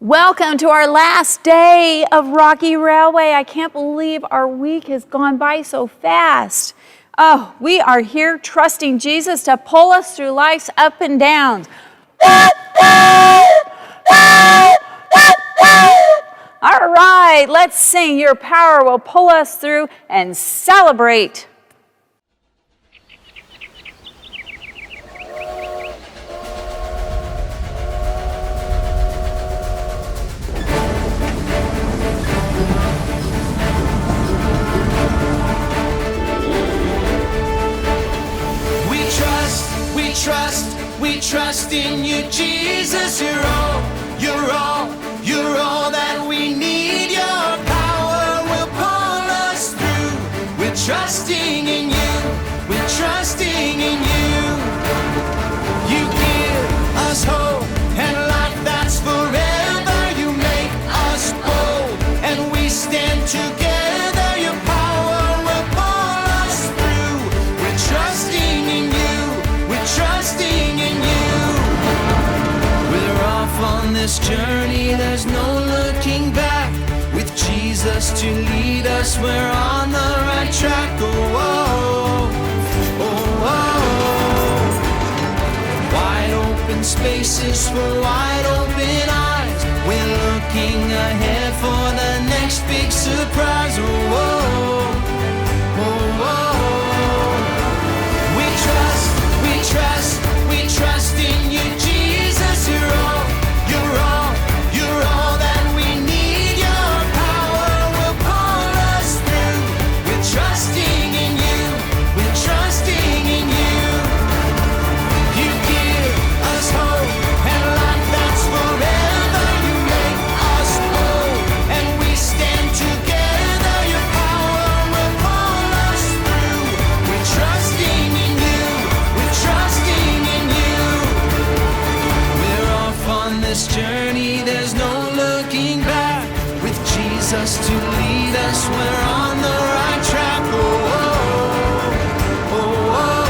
Welcome to our last day of Rocky Railway. I can't believe our week has gone by so fast. Oh, we are here trusting Jesus to pull us through life's up and downs. All right, let's sing Your Power Will Pull Us Through and celebrate. We trust in you, Jesus. You're all that we need. Your power will pull us through. We're trusting in you. We're trusting in you. You give us hope and life that's forever. You make us bold and we stand together. Your power will pull us through. We're trusting in you. We're trusting in you. We're off on this journey, there's no looking back. With Jesus to lead us, we're on the right track. Oh, oh, oh, oh. Wide open spaces for wide open eyes. We're looking ahead for the next big surprise. Oh, oh, oh, oh. We trust in you, Jesus. You're all that we need. Your power will pull us through. We're trusting in you. We're trusting in you. You give us hope and life that's forever. You make us whole and we stand together. Your power will pull us through. We're trusting in you. We're trusting in you. We're off on this journey, there's no looking back. With Jesus to lead us, we're on the right track. Oh, oh, oh, oh.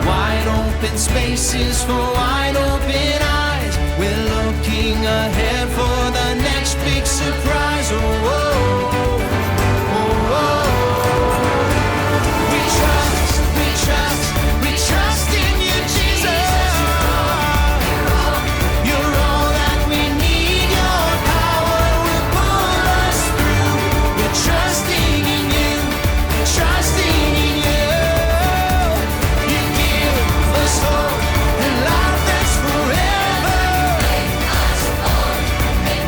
Wide open spaces for wide open eyes. We're looking ahead for the next big surprise. Oh, oh, oh, oh. We trust in you, Jesus. You're all that we need. Your power will pull us through. We're trusting in you. We're trusting in you. You give us hope and life that's forever.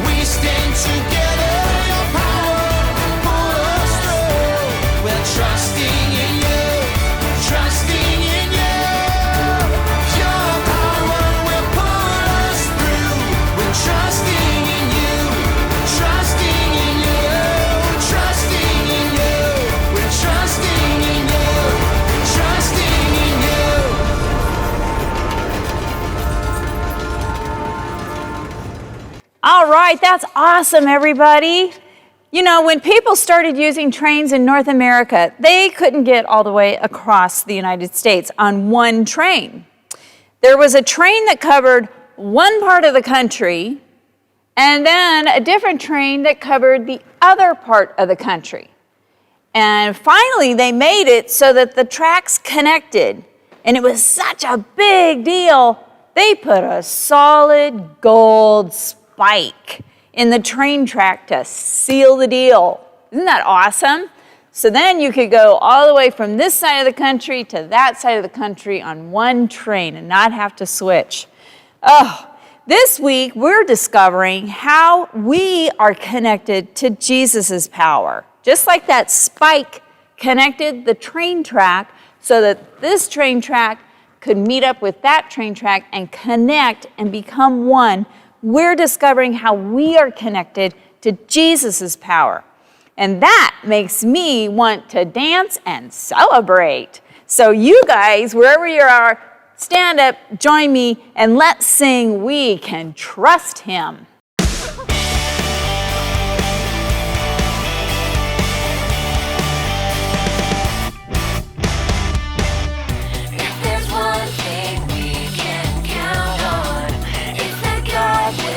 We stand together. Your power will pull us through. We're trusting in you. Trusting in you. Your power will pull us through. We're trusting in you. Trusting in you. Trusting in you. We're trusting in you. Trusting in you. All right, that's awesome, everybody. You know, when people started using trains in North America, they couldn't get all the way across the United States on one train. There was a train that covered one part of the country, and then a different train that covered the other part of the country. And finally, they made it so that the tracks connected. And it was such a big deal, they put a solid gold spike in the train track to seal the deal. Isn't that awesome? So then you could go all the way from this side of the country to that side of the country on one train and not have to switch. Oh, this week we're discovering how we are connected to Jesus' power. Just like that spike connected the train track so that this train track could meet up with that train track and connect and become one. We're discovering how we are connected to Jesus' power. And that makes me want to dance and celebrate. So you guys, wherever you are, stand up, join me, and let's sing We Can Trust Him. If there's one thing we can count on, it's that God will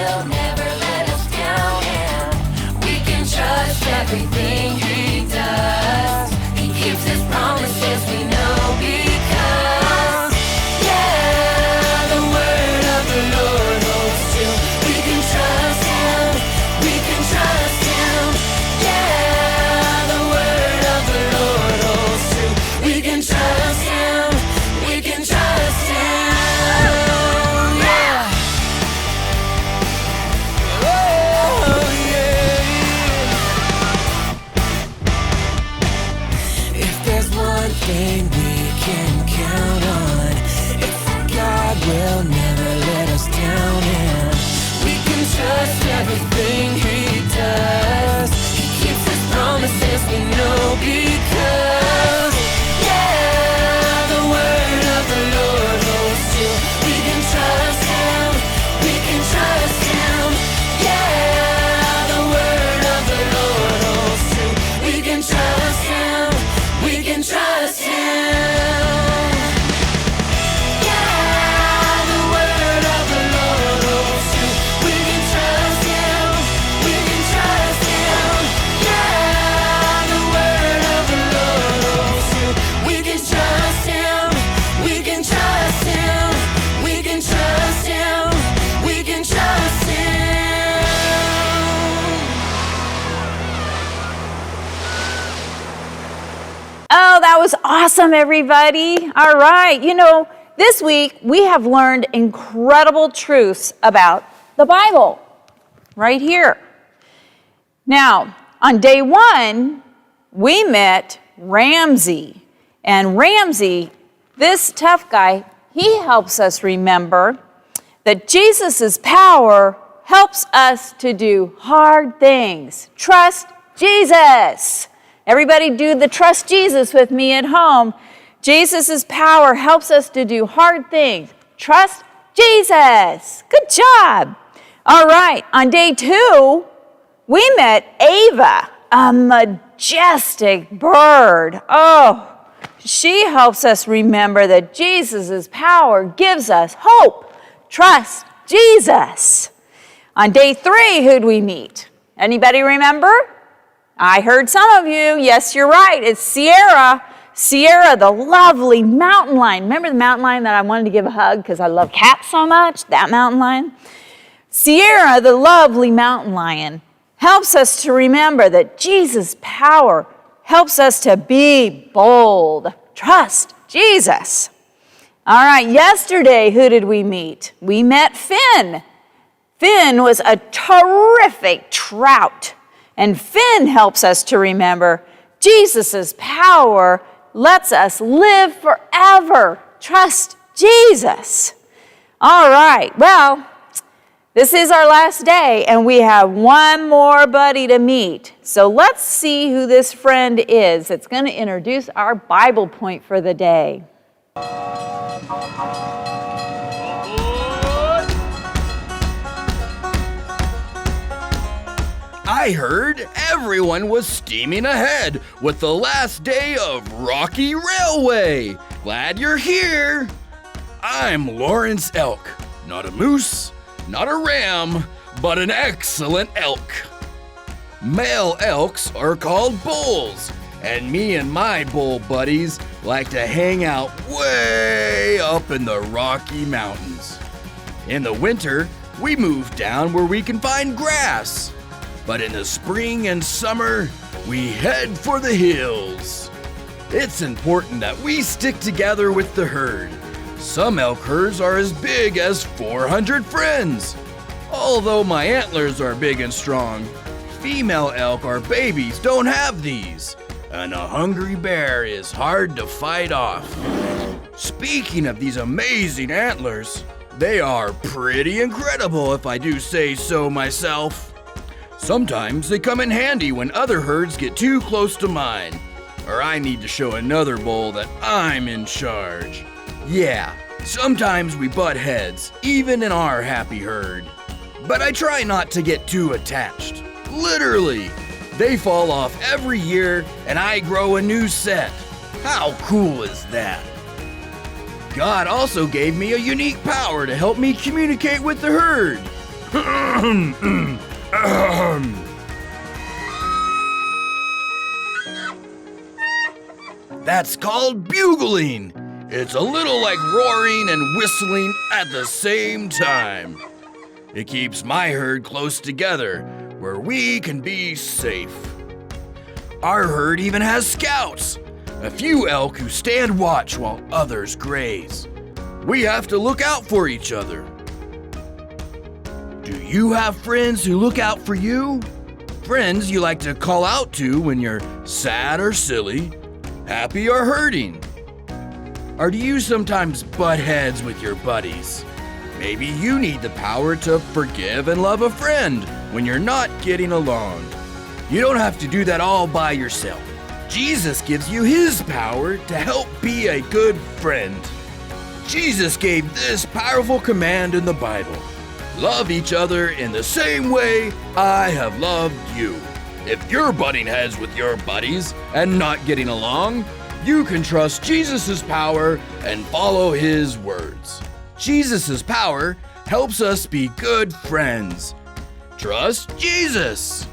awesome, everybody. All right. This week we have learned incredible truths about the Bible right here. Now, on day 1, we met Ramsey. And Ramsey, this tough guy, he helps us remember that Jesus' power helps us to do hard things. Trust Jesus. Everybody do the trust Jesus with me at home. Jesus' power helps us to do hard things. Trust Jesus. Good job. All right, on day 2, we met Ava, a majestic bird. Oh, she helps us remember that Jesus' power gives us hope. Trust Jesus. On day 3, who'd we meet? Anybody remember? I heard some of you. Yes, you're right. It's Sierra. Sierra, the lovely mountain lion. Remember the mountain lion that I wanted to give a hug because I love cats so much? That mountain lion. Sierra, the lovely mountain lion, helps us to remember that Jesus' power helps us to be bold. Trust Jesus. All right, yesterday, who did we meet? We met Finn. Finn was a terrific trout. And Finn helps us to remember Jesus' power lets us live forever. Trust Jesus. All right, well, this is our last day, and we have one more buddy to meet. So let's see who this friend is that's going to introduce our Bible point for the day. I heard everyone was steaming ahead with the last day of Rocky Railway. Glad you're here. I'm Lawrence Elk, not a moose, not a ram, but an excellent elk. Male elks are called bulls, and me and my bull buddies like to hang out way up in the Rocky Mountains. In the winter, we move down where we can find grass. But in the spring and summer, we head for the hills. It's important that we stick together with the herd. Some elk herds are as big as 400 friends. Although my antlers are big and strong, female elk or babies don't have these, and a hungry bear is hard to fight off. Speaking of these amazing antlers, they are pretty incredible if I do say so myself. Sometimes they come in handy when other herds get too close to mine, or I need to show another bull that I'm in charge. Yeah, sometimes we butt heads, even in our happy herd. But I try not to get too attached. Literally, they fall off every year and I grow a new set. How cool is that? God also gave me a unique power to help me communicate with the herd. That's called bugling. It's a little like roaring and whistling at the same time. It keeps my herd close together where we can be safe. Our herd even has scouts, a few elk who stand watch while others graze. We have to look out for each other. Do you have friends who look out for you? Friends you like to call out to when you're sad or silly, happy or hurting? Or do you sometimes butt heads with your buddies? Maybe you need the power to forgive and love a friend when you're not getting along. You don't have to do that all by yourself. Jesus gives you his power to help be a good friend. Jesus gave this powerful command in the Bible. Love each other in the same way I have loved you. If you're butting heads with your buddies and not getting along, you can trust Jesus' power and follow his words. Jesus' power helps us be good friends. Trust Jesus.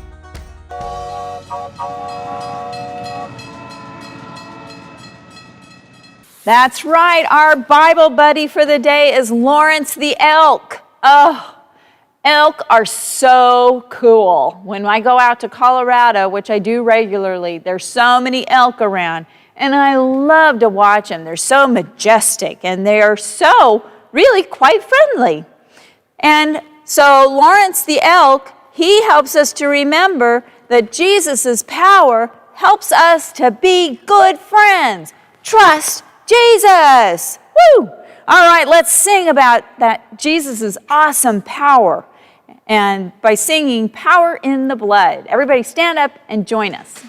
That's right. Our Bible buddy for the day is Lawrence the elk. Oh, elk are so cool. When I go out to Colorado, which I do regularly, there's so many elk around. And I love to watch them. They're so majestic and they are so really quite friendly. And so Lawrence the elk, he helps us to remember that Jesus' power helps us to be good friends. Trust Jesus. Woo! All right, let's sing about that Jesus' awesome power. And by singing Power in the Blood. Everybody stand up and join us.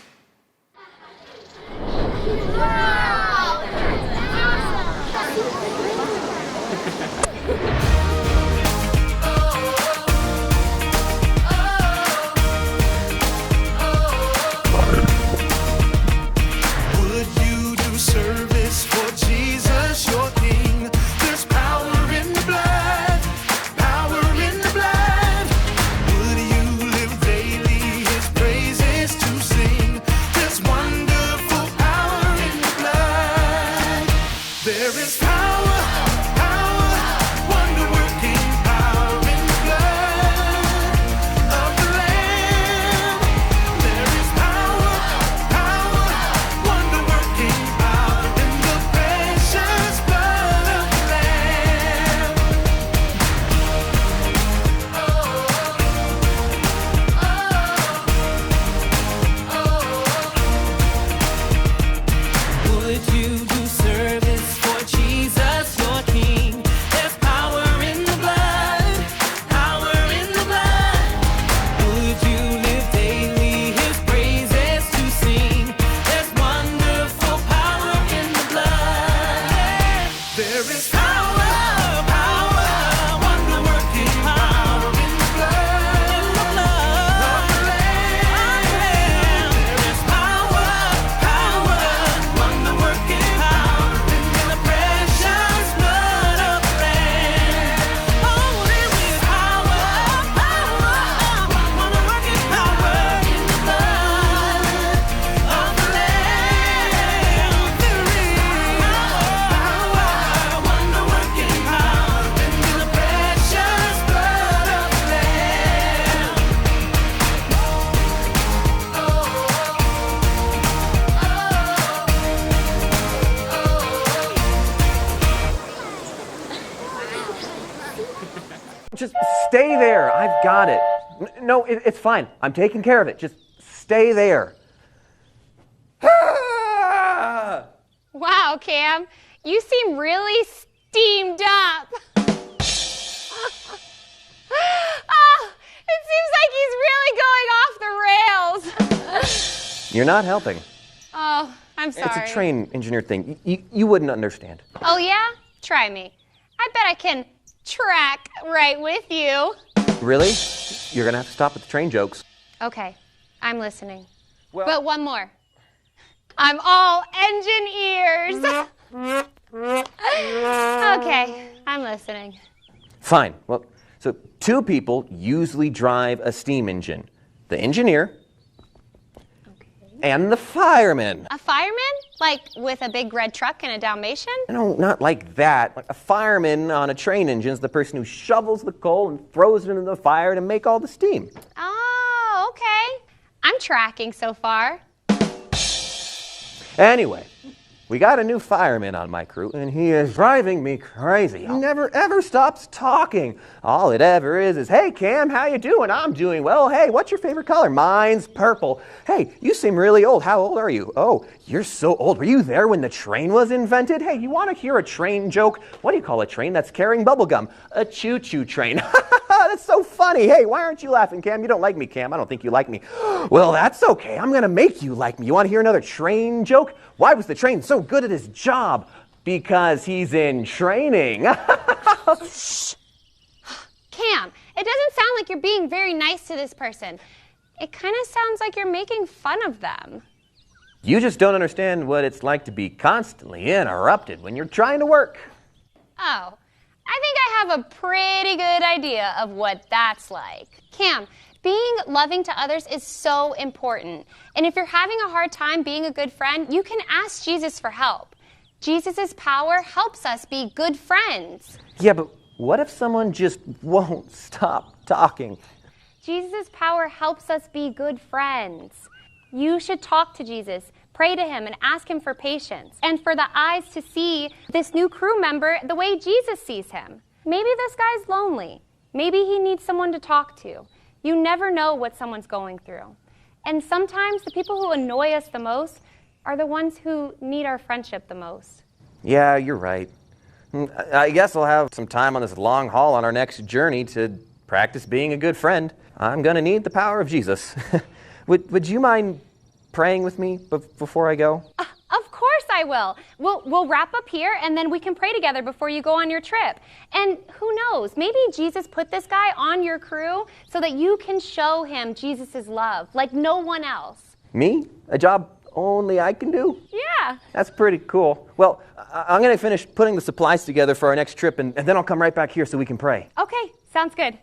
Would you do service for Jesus, your King? There's power in the blood, power in the blood. Would you live daily his praises to sing? There's wonderful power in the blood. There is power, power, wonder-working power in the blood of the Lamb. There is power, power, wonder-working power in the precious blood of the Lamb. Would you do service for Jesus, your King? There's power in the blood, power in the blood. Would you live daily his praises to sing? There's wonderful power in the blood. There is power, power, wonder-working power in the blood of the Lamb. There is power, power, wonder-working power in the precious blood of the Lamb. Oh, there is power, power, wonder-working power in the blood of the Lamb. There is power, wonder-working power in the precious blood of the Lamb. Just stay there. I've got it. No, it's fine. I'm taking care of it. Just stay there. Ah! Wow, Cam, you seem really steamed up. Oh, it seems like he's really going off the rails. You're not helping. Oh, I'm sorry. It's a train engineer thing. You wouldn't understand. Oh, yeah? Try me. I bet I can track right with you. Really? You're going to have to stop with the train jokes. Okay, I'm listening. Well- But one more. I'm all engine ears. Okay, I'm listening. Fine. Well, so two people usually drive a steam engine. The engineer and the fireman. A fireman? Like with a big red truck and a Dalmatian? No, not like that. Like a fireman on a train engine is the person who shovels the coal and throws it into the fire to make all the steam. Oh, okay. I'm tracking so far. Anyway, we got a new fireman on my crew, and he is driving me crazy. He never ever stops talking. All it ever is, hey, Cam, how you doing? I'm doing well. Hey, what's your favorite color? Mine's purple. Hey, you seem really old. How old are you? Oh, you're so old. Were you there when the train was invented? Hey, you want to hear a train joke? What do you call a train that's carrying bubble gum? A choo-choo train. That's so funny. Hey, why aren't you laughing, Cam? You don't like me, Cam. I don't think you like me. Well, that's okay. I'm going to make you like me. You want to hear another train joke? Why was the train so good at his job? Because he's in training. Cam, it doesn't sound like you're being very nice to this person. It kind of sounds like you're making fun of them. You just don't understand what it's like to be constantly interrupted when you're trying to work. Oh, I think I have a pretty good idea of what that's like. Cam, being loving to others is so important. And if you're having a hard time being a good friend, you can ask Jesus for help. Jesus' power helps us be good friends. Yeah, but what if someone just won't stop talking? Jesus' power helps us be good friends. You should talk to Jesus. Pray to him and ask him for patience, and for the eyes to see this new crew member the way Jesus sees him. Maybe this guy's lonely. Maybe he needs someone to talk to. You never know what someone's going through. And sometimes the people who annoy us the most are the ones who need our friendship the most. Yeah, you're right. I guess I'll have some time on this long haul on our next journey to practice being a good friend. I'm going to need the power of Jesus. Would you mind praying with me before I go? Of course I will. We'll wrap up here and then we can pray together before you go on your trip. And who knows, maybe Jesus put this guy on your crew so that you can show him Jesus' love like no one else. Me? A job only I can do? Yeah. That's pretty cool. Well, I'm going to finish putting the supplies together for our next trip, and then I'll come right back here so we can pray. Okay, sounds good.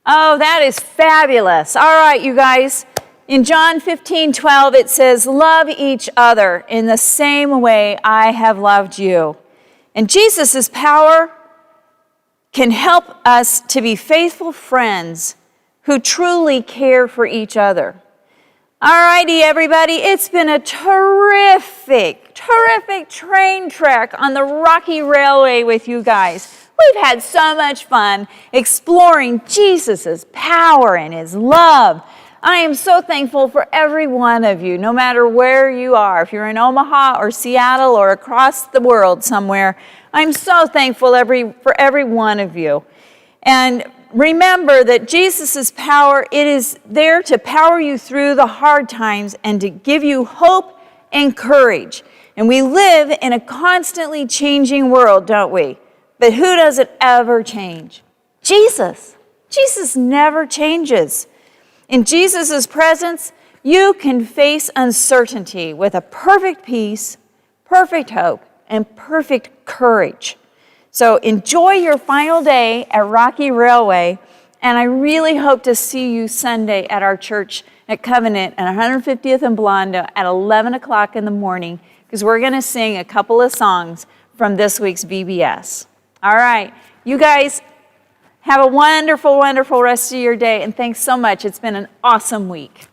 Oh, that is fabulous. All right, you guys. In John 15:12, it says, love each other in the same way I have loved you. And Jesus' power can help us to be faithful friends who truly care for each other. All righty, everybody. It's been a terrific train trek on the Rocky Railway with you guys. We've had so much fun exploring Jesus' power and his love. I am so thankful for every one of you, no matter where you are. If you're in Omaha or Seattle or across the world somewhere, I'm so thankful for every one of you. And remember that Jesus' power, it is there to power you through the hard times and to give you hope and courage. And we live in a constantly changing world, don't we? But who doesn't ever change? Jesus. Jesus never changes. In Jesus' presence, you can face uncertainty with a perfect peace, perfect hope, and perfect courage. So enjoy your final day at Rocky Railway, and I really hope to see you Sunday at our church at Covenant at 150th and Blondo at 11 o'clock in the morning, because we're going to sing a couple of songs from this week's VBS. All right, you guys have a wonderful, wonderful rest of your day, and thanks so much. It's been an awesome week.